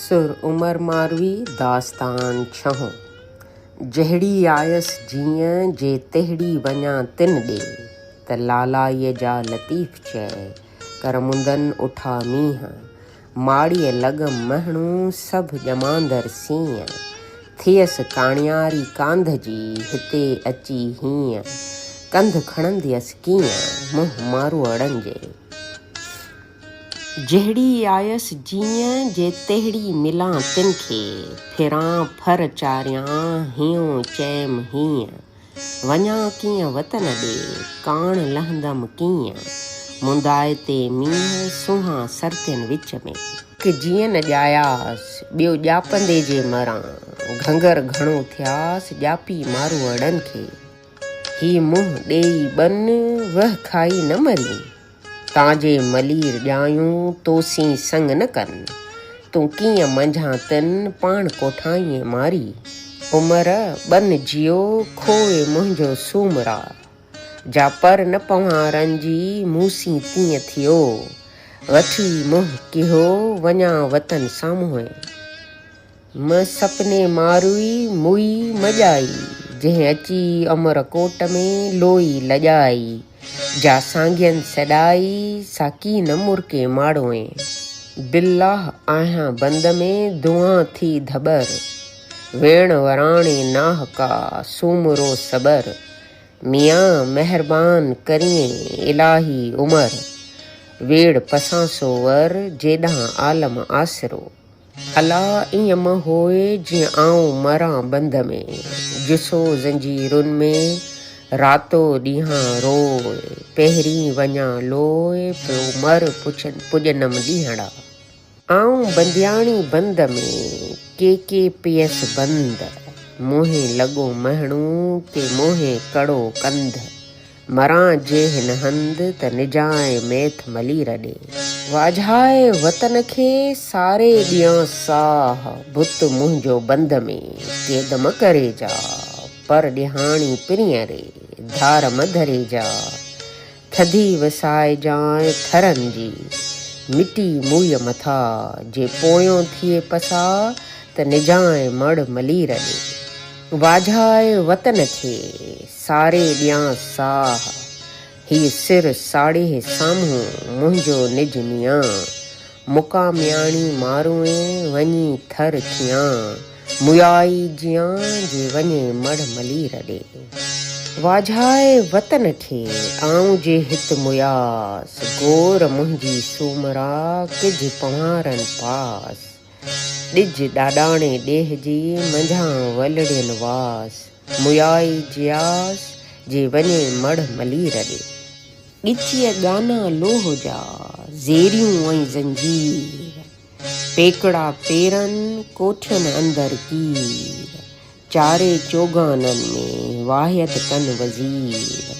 सुर उमर मारवी दास्तान छहों। जहिड़ी आयसि जीअं जे तेहड़ी वञा तिन ॾे त लालाईअ जा लतीफ़ चए कर मुंदनि उठा मींहं माड़ीअ लॻ महणू सभु ॼमांदड़ सीअं थियसि काणियारी कांध जी हिते अची हीअं कंध खणंदी हुअसि कीअं मुंहुं मारू अड़नि जे। जहिड़ी आयसि जीअं जे तेहड़ी मिलां तिन खे फिरां फर चारियां हियो चैम हीअं वञा कीअं वतन ॾे कान लहंदमि कीअं मुंदाए ते मींहं सुहां सरतियुनि विच में। हिकु जीअं न ॼायासि ॿियो ॼापंदे जे मरां घंगर घणो थियासि ॼापी मारू अड़नि खे ही मुंहुं ॾेई बन वह खाई न मरी तांजे मलीर ॼायूं तोसी संग न कनि तूं कीअं मंझां तिन पाण कोठाईं मारी उमर बन जियो खोए मुंहिंजो सूमरा जा पर न पवारनि जी मूसी तीअं थियो वठी मुंहुं किहो वञा वतन साम्हूं म सपने मारुई मुई मॼाई जंहिं अची अमरकोट में लोई लॼाई जा सांगियनि सॾाई साकी न मुरके माड़ोए बिल्लाह आहियां बंद में दुआ थी धबर वेण वराणे नाह का सूमरो सबर मियाँ मेहरबान करिए इलाही उमर वेड़ पसांसो वर जेॾां आलम आसिरो अला ईअं म होए जीअं आऊं मरां बंद में जुसो ज़ंजीरुनि में रातो ॾींहां रोए पहिरीं वञा लोए पियो मर पुॼनम ॾींहड़ा आऊं बंदियाणी बंद में के पियसि बंद मोहे लॻो महणू के मोहे कड़ो कंध मरां जे हिन हंध त निजाए मेथ मलीर ॾे वाझाए वतन खे सारे ॾियां साह बुत मुंहिंजो बंद में केदम करे जा पर ॾिहाणी पिरीअ रे धार मधरे जा थधी वसाए जाए थरनि जी मिटी मुईअ मथा जे पोयों थिए पसा त निजाए मड़ मलीर ॾे वाझाए वतन खे सारे ॾियां साह हीअ सिर साड़े साम्हूं मुंहिंजो निज मियां मुकामियाणी मारूए वञी थर थियां मुयाई जियां जे वञे मड़ मलीर ॾे वाझाए वतन खे आऊं जे हित मुयास गोर मुंहिंजी सूमरा किज पवारनि पास ॾिज ॾाॾाणे ॾेह जी मंझां वलड़ियनि वास मुयाई जियास जे वञे मड़ मलीर ॾे ॻिचीअ गाना लोह जा ज़ेरियूं ऐं ज़ंजीर पेकड़ा पेरनि कोठियुनि अंदरि कीर चारे चोगाननि में वाहियत कनि वज़ीर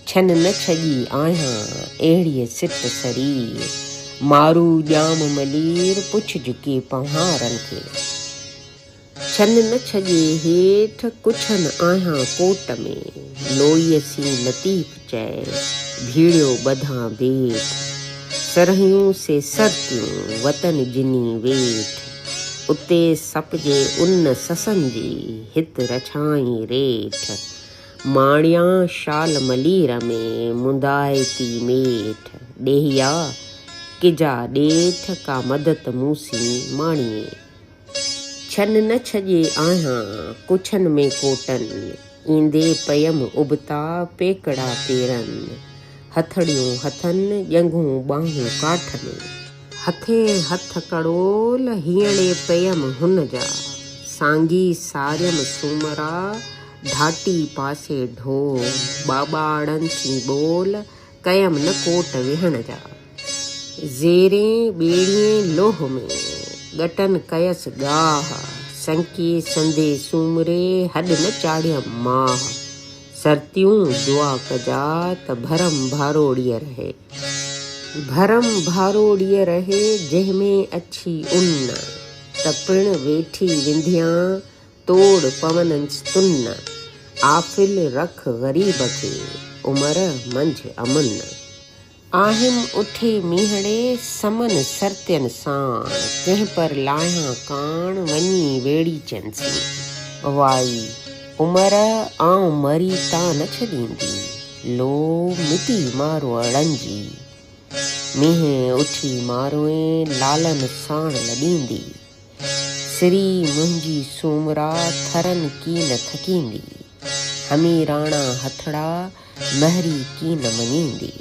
छन न छॼी आहियां अहिड़ीअ सिट सरीर मारू ॼाम मलीर पुछ के पहारनि खे छन न छॼे हेठि कुछनि आहियां कोट में लोईअ सी लतीफ़ चए भीड़ियो ॿधां बेठ सरहियूं से सरतियूं वतन जिनी वेठ उते सपजे उन ससन जी हित रछाई रेठ माणियां शाल मलीर में मुंदाए थी मेठ ॾेहिया किजा ॾेठ का मदद मूसी माणीअ छन न छॼे आहियां कुछनि में कोटनि ईंदे पयम उबता पेकड़ा पेरनि हथड़ियूं हथनि ॼंघूं ॿाहूं काठ में हथे हथ कड़ोल हीअणे पयम हुन जा सांगी सारियम सूमरा ढाटी पासे ढोल बाबाड़नि सी ॿोल कयम न कोट विहण जा ज़ेरे ॿेड़िए लोह में ॻटनि कयसि गाह संके संदे सूमरे हॾ न चाढ़ियम माह सरतियूं दुआ कजा त भरम भारोड़ीअ रहे भरम भारोड़ीअ रहे जंहिंमें अछी उन त पिण वेठी विंधियां तोड़ पवनंसि तुन आफ़िल रख ग़रीब खे उमर मंझि अमन आहिम उठे मीहड़े समन सरतियन साण कंहिं पर लाहियां कान वञी वेड़ी चंसी वाई उमर आऊं मरी तां न छॾींदी लो मिटी मारो अड़ंजी मींहं उठी मारोए लालन साण लॾींदी सिरी मुंहिंजी सूमरा थरनि की न थकींदी हमीराणा हथड़ा महरी की न मञींदी।